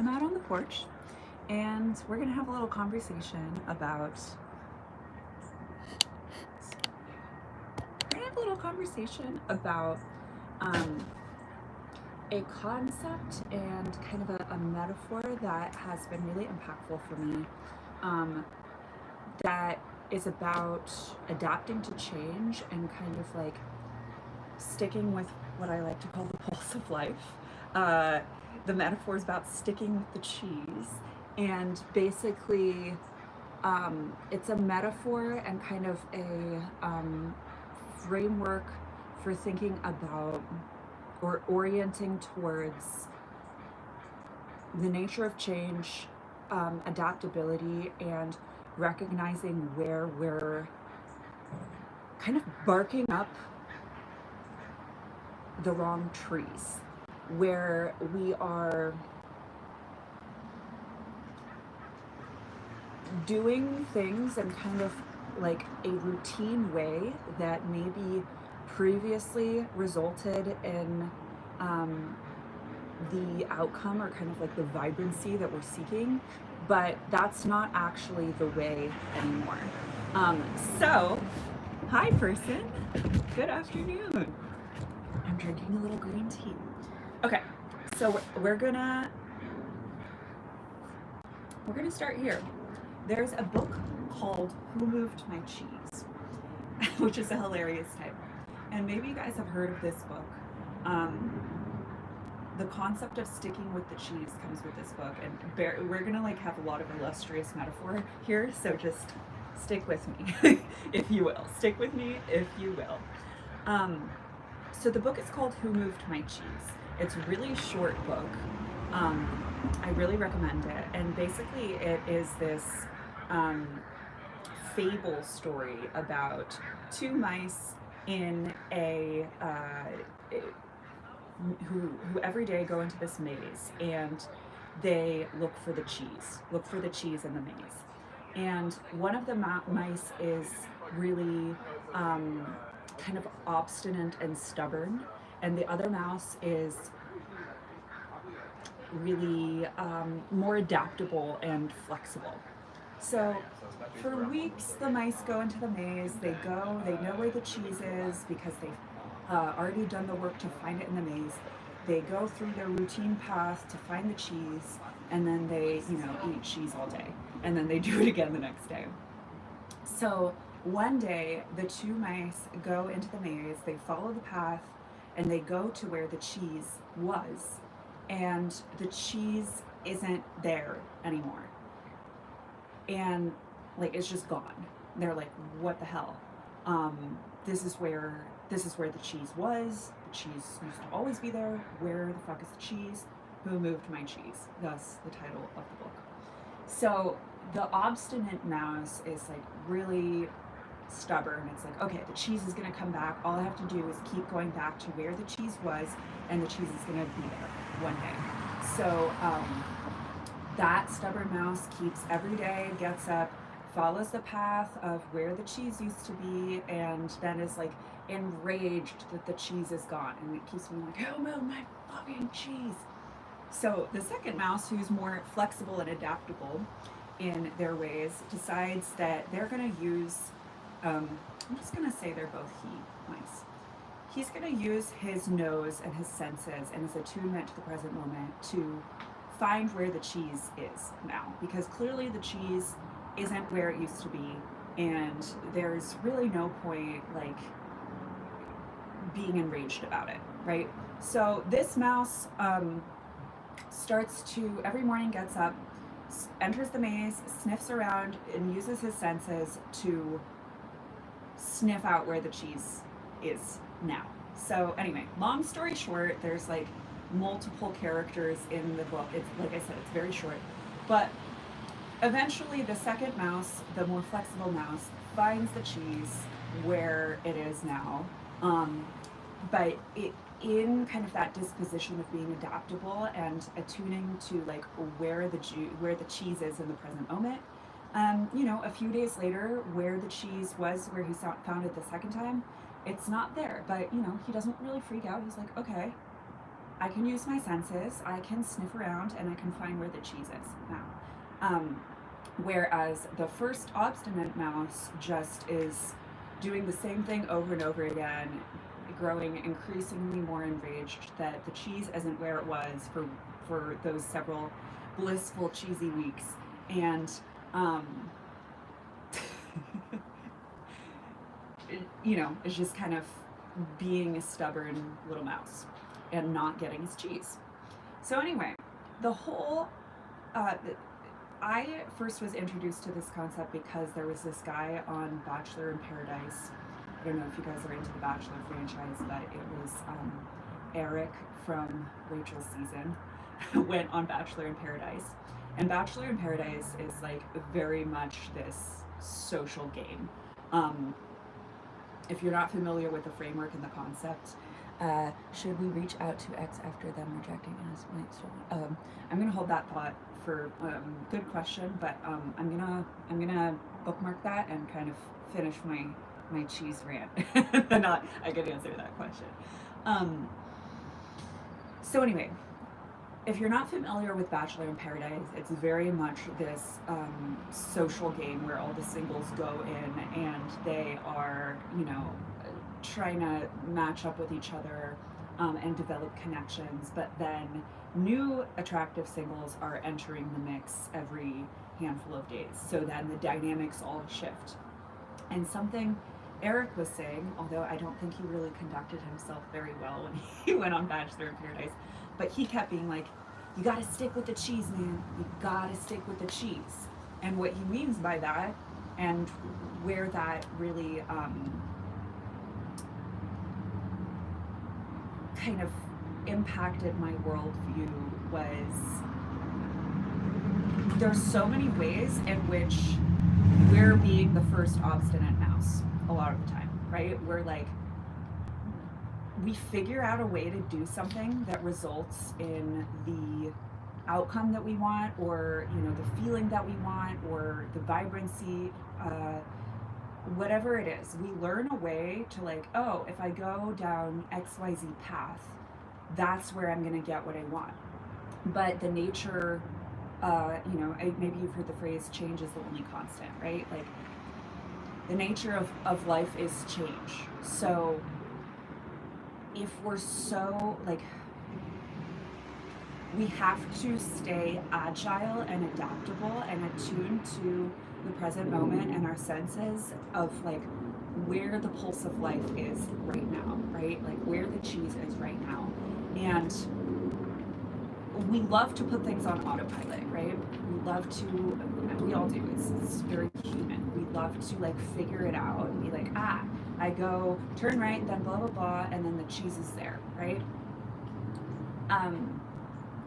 I'm out on the porch and we're gonna have a little conversation about um, a concept and kind of a metaphor that has been really impactful for me, um, that is about adapting to change and kind of like sticking with what I like to call the pulse of life. Uh, the metaphor is about sticking with the cheese, and basically, it's a metaphor and kind of a framework for thinking about or orienting towards the nature of change, adaptability, and recognizing where we're kind of barking up the wrong trees, where we are doing things in kind of like a routine way that maybe previously resulted in the outcome or kind of like the vibrancy that we're seeking, but that's not actually the way anymore. Um, so, hi person, good afternoon. I'm drinking a little green tea. Okay, so we're gonna start here. There's a book called Who Moved My Cheese, which is a hilarious title. And maybe you guys have heard of this book. Um, the concept of sticking with the cheese comes with this book, and we're gonna like have a lot of illustrious metaphor here, so just stick with me, if you will. Stick with me, if you will. Um, so the book is called Who Moved My Cheese. It's a really short book. I really recommend it, and basically it is this um, fable story about two mice in a who every day go into this maze, and they look for the cheese in the maze. And one of the mice is really kind of obstinate and stubborn, and the other mouse is really more adaptable and flexible. So for weeks, the mice go into the maze. They know where the cheese is because they've already done the work to find it in the maze. They go through their routine path to find the cheese, and then they, eat cheese all day. And then they do it again the next day. So one day, the two mice go into the maze, they follow the path, and they go to where the cheese was. And the cheese isn't there anymore. And like it's just gone. They're like, what the hell? This is where the cheese was. The cheese used to always be there. Where the fuck is the cheese? Who moved my cheese? Thus the title of the book. So the obstinate mouse is like really stubborn. It's like, okay, the cheese is gonna come back. All I have to do is keep going back to where the cheese was, and the cheese is gonna be there one day. So that stubborn mouse keeps every day, gets up, follows the path of where the cheese used to be, and then is like enraged that the cheese is gone, and it keeps being like, who moved my fucking cheese? So the second mouse, who's more flexible and adaptable in their ways, decides that they're going to use, I'm just going to say they're both mice. He's going to use his nose and his senses and his attunement to the present moment to find where the cheese is now, because clearly the cheese isn't where it used to be, and there's really no point like being enraged about it, right? So this mouse starts to every morning gets up, enters the maze, sniffs around, and uses his senses to sniff out where the cheese is now. So anyway, long story short, there's like multiple characters in the book. It's like I said, it's very short, but eventually the second mouse, the more flexible mouse, finds the cheese where it is now. But it in kind of that disposition of being adaptable and attuning to like where the cheese is in the present moment. A few days later, where the cheese was, where he found it the second time, it's not there. But he doesn't really freak out. He's like, okay, I can use my senses, I can sniff around, and I can find where the cheese is now. Whereas the first obstinate mouse just is doing the same thing over and over again, growing increasingly more enraged that the cheese isn't where it was for those several blissful cheesy weeks. And is just kind of being a stubborn little mouse and not getting his cheese. So anyway, the whole I first was introduced to this concept because there was this guy on Bachelor in Paradise. I don't know if you guys are into the Bachelor franchise, but it was Eric from Rachel's season went on Bachelor in Paradise. And Bachelor in Paradise is like very much this social game. If you're not familiar with the framework and the concept, should we reach out to X after them rejecting us? I'm gonna hold that thought for good question, but I'm gonna bookmark that and kind of finish my cheese rant. I can answer that question. So anyway, if you're not familiar with Bachelor in Paradise, it's very much this social game where all the singles go in and they are, trying to match up with each other and develop connections. But then new attractive singles are entering the mix every handful of days. So then the dynamics all shift. And something Eric was saying, although I don't think he really conducted himself very well when he went on Bachelor in Paradise, but he kept being like, you gotta stick with the cheese, man. You gotta stick with the cheese. And what he means by that, and where that really kind of impacted my worldview was there's so many ways in which we're being the first obstinate mouse a lot of the time, right? We're like, we figure out a way to do something that results in the outcome that we want, or the feeling that we want, or the vibrancy, whatever it is. We learn a way to like, oh, if I go down XYZ path, that's where I'm going to get what I want. But the nature, maybe you've heard the phrase, change is the only constant, right? Like the nature of life is change. So if we're so like, we have to stay agile and adaptable and attuned to the present moment and our senses of like where the pulse of life is right now, right? Like where the cheese is right now. And we love to put things on autopilot, right? We all do, it's very human. We love to like figure it out and be like, I go turn right, then blah, blah, blah, and then the cheese is there, right?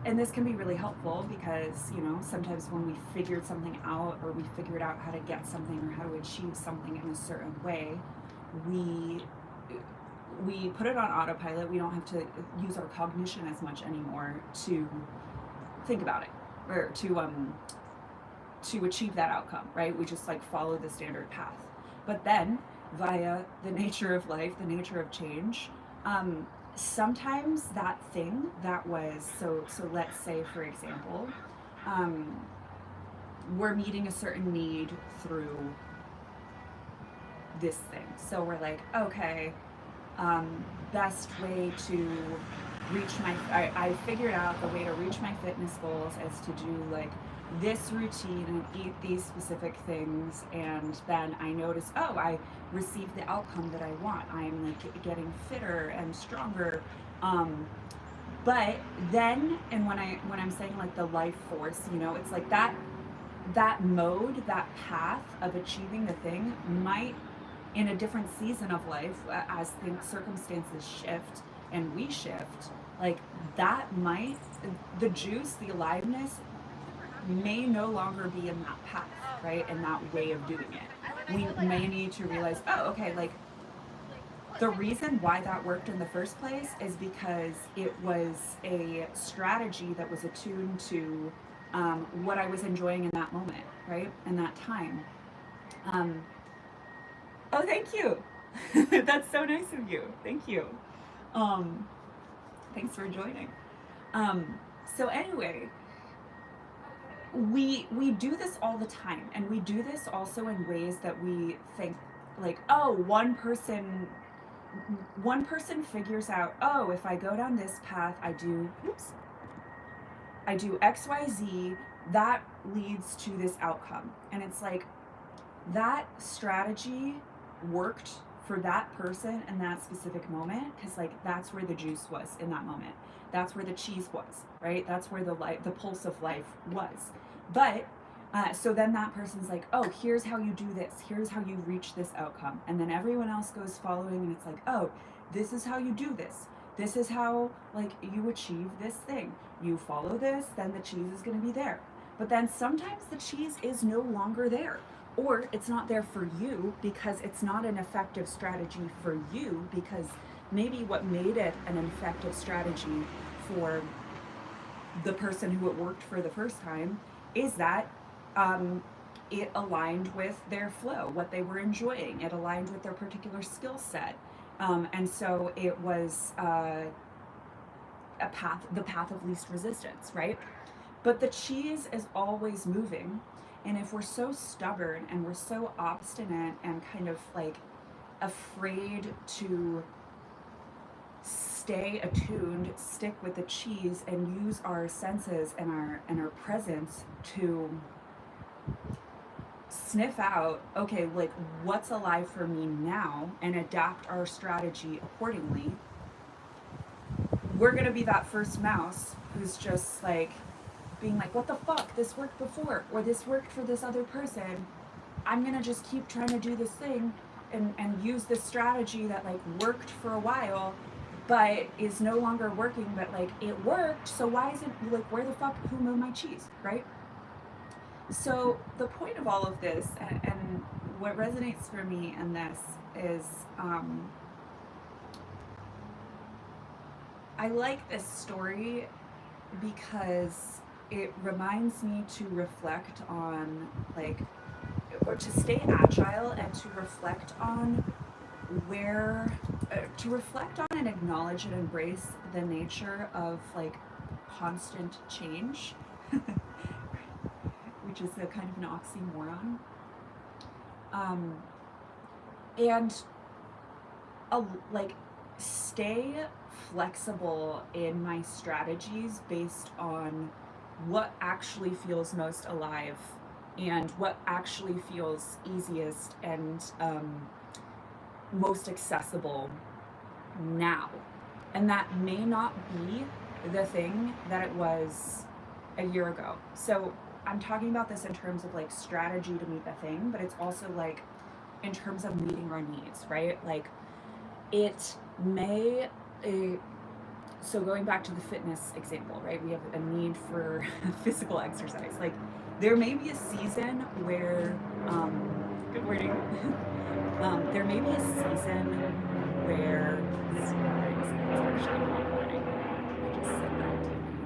And this can be really helpful because, sometimes when we figured something out, or we figured out how to get something or how to achieve something in a certain way, we put it on autopilot. We don't have to use our cognition as much anymore to think about it or to achieve that outcome, right? We just like follow the standard path. But then via the nature of life, the nature of change, sometimes that thing that was so let's say, for example, we're meeting a certain need through this thing. So we're like, okay, best way to reach I figured out the way to reach my fitness goals is to do like this routine and eat these specific things, and then I notice, oh, I received the outcome that I want. I'm like getting fitter and stronger. But then, and when I'm saying like the life force, it's like that mode, that path of achieving the thing might, in a different season of life, as circumstances shift and we shift, like that might, the juice, the aliveness may no longer be in that path, right? In that way of doing it. We may need to realize, oh, okay, like the reason why that worked in the first place is because it was a strategy that was attuned to what I was enjoying in that moment, right? In that time. Oh, thank you. That's so nice of you. Thank you. Thanks for joining. Um, so anyway, we do this all the time, and we do this also in ways that we think like, oh, one person figures out, oh, if I go down this path, I do XYZ, that leads to this outcome. And it's like that strategy worked for that person in that specific moment, because like that's where the juice was in that moment. That's where the cheese was, right? That's where the pulse of life was. But so then that person's like, oh, here's how you do this. Here's how you reach this outcome. And then everyone else goes following, and it's like, oh, this is how you do this. This is how like you achieve this thing. You follow this, then the cheese is going to be there. But then sometimes the cheese is no longer there, or it's not there for you because it's not an effective strategy for you, because maybe what made it an effective strategy for the person who it worked for the first time is that it aligned with their flow, what they were enjoying. It aligned with their particular skill set. And so it was the path of least resistance, right? But the cheese is always moving. And if we're so stubborn and we're so obstinate and kind of like afraid to stay attuned, stick with the cheese, and use our senses and our presence to sniff out, okay, like what's alive for me now, and adapt our strategy accordingly, we're gonna be that first mouse who's just like being like, what the fuck, this worked before, or this worked for this other person, I'm gonna just keep trying to do this thing and use this strategy that like worked for a while but is no longer working, but like it worked, so why is it like, where the fuck, who moved my cheese, right? So the point of all of this, and what resonates for me in this is I like this story because it reminds me to reflect on like, or to stay agile and to reflect on to reflect on and acknowledge and embrace the nature of like constant change, which is a kind of an oxymoron. And like stay flexible in my strategies based on what actually feels most alive and what actually feels easiest and most accessible now. And that may not be the thing that it was a year ago. So I'm talking about this in terms of like strategy to meet the thing, but it's also like in terms of meeting our needs, right? Like it may, so going back to the fitness example, right? We have a need for physical exercise. Like there may be a season where, good morning. There may be a season where it's actually not morning. I just said that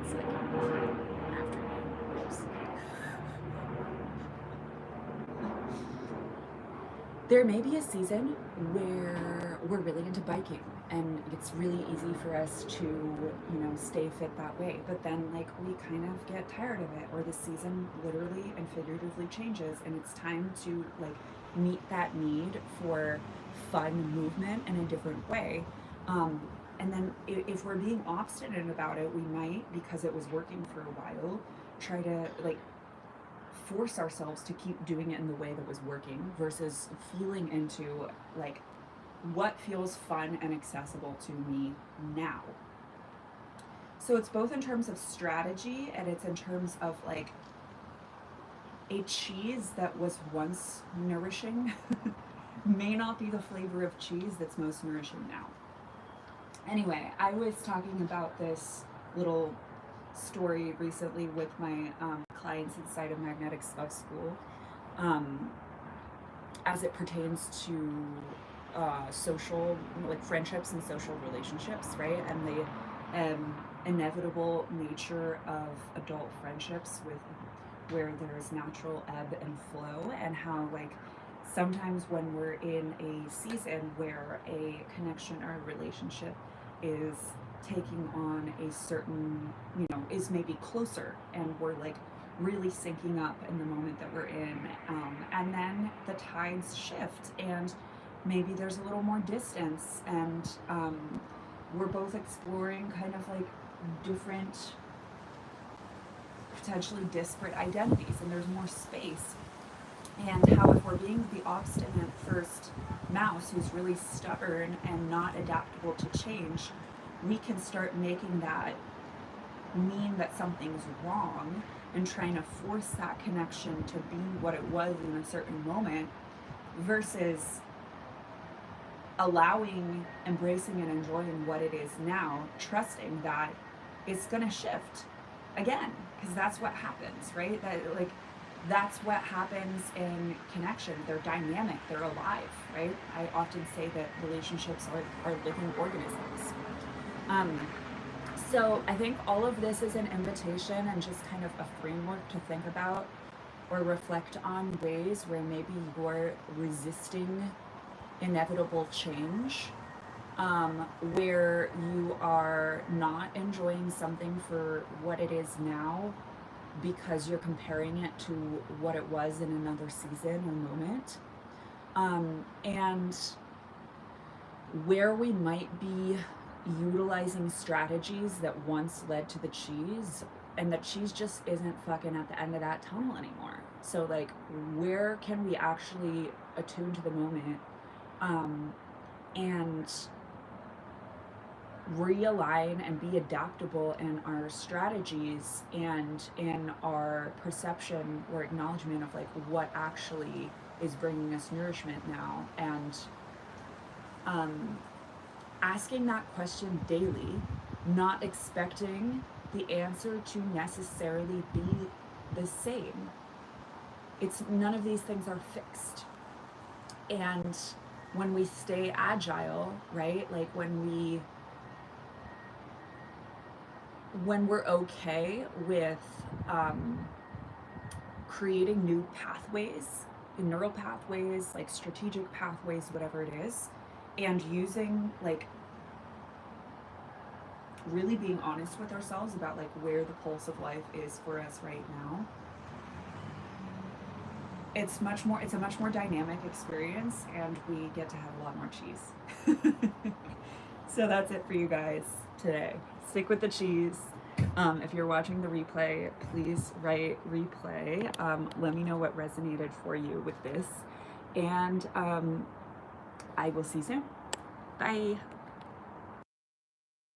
it's like afternoon. Oops. There may be a season where we're really into biking and it's really easy for us to, you know, stay fit that way. But then like we kind of get tired of it, or the season literally and figuratively changes, and it's time to like meet that need for fun movement in a different way. And then if we're being obstinate about it, we might, because it was working for a while, try to like force ourselves to keep doing it in the way that was working versus feeling into like what feels fun and accessible to me now. So it's both in terms of strategy and it's in terms of like a cheese that was once nourishing may not be the flavor of cheese that's most nourishing now. Anyway, I was talking about this little story recently with my clients inside of Magnetics Love School, as it pertains to social, like friendships and social relationships, right? And the inevitable nature of adult friendships with where there's natural ebb and flow, and how like sometimes when we're in a season where a connection or a relationship is taking on a certain, is maybe closer, and we're like really syncing up in the moment that we're in. And then the tides shift, and maybe there's a little more distance, and we're both exploring kind of like different, potentially disparate identities, and there's more space. And how, if we're being the obstinate first mouse who's really stubborn and not adaptable to change, we can start making that mean that something's wrong and trying to force that connection to be what it was in a certain moment, versus allowing, embracing, and enjoying what it is now, trusting that it's going to shift again, because that's what happens, right? That's what happens in connection. They're dynamic, they're alive, right? I often say that relationships are living organisms. So I think all of this is an invitation and just kind of a framework to think about or reflect on ways where maybe you're resisting inevitable change, where you are not enjoying something for what it is now because you're comparing it to what it was in another season or moment, and where we might be utilizing strategies that once led to the cheese, and the cheese just isn't fucking at the end of that tunnel anymore. So like, where can we actually attune to the moment, and realign and be adaptable in our strategies and in our perception or acknowledgement of like what actually is bringing us nourishment now, and asking that question daily, not expecting the answer to necessarily be the same. It's none of these things are fixed. And when we stay agile, right? Like when we're okay with creating new pathways, neural pathways, like strategic pathways, whatever it is, and using, like, really being honest with ourselves about like where the pulse of life is for us right now, it's a much more dynamic experience, and we get to have a lot more cheese. So that's it for you guys today. Stick with the cheese. If you're watching the replay, please write replay. Let me know what resonated for you with this, and I will see you soon. Bye.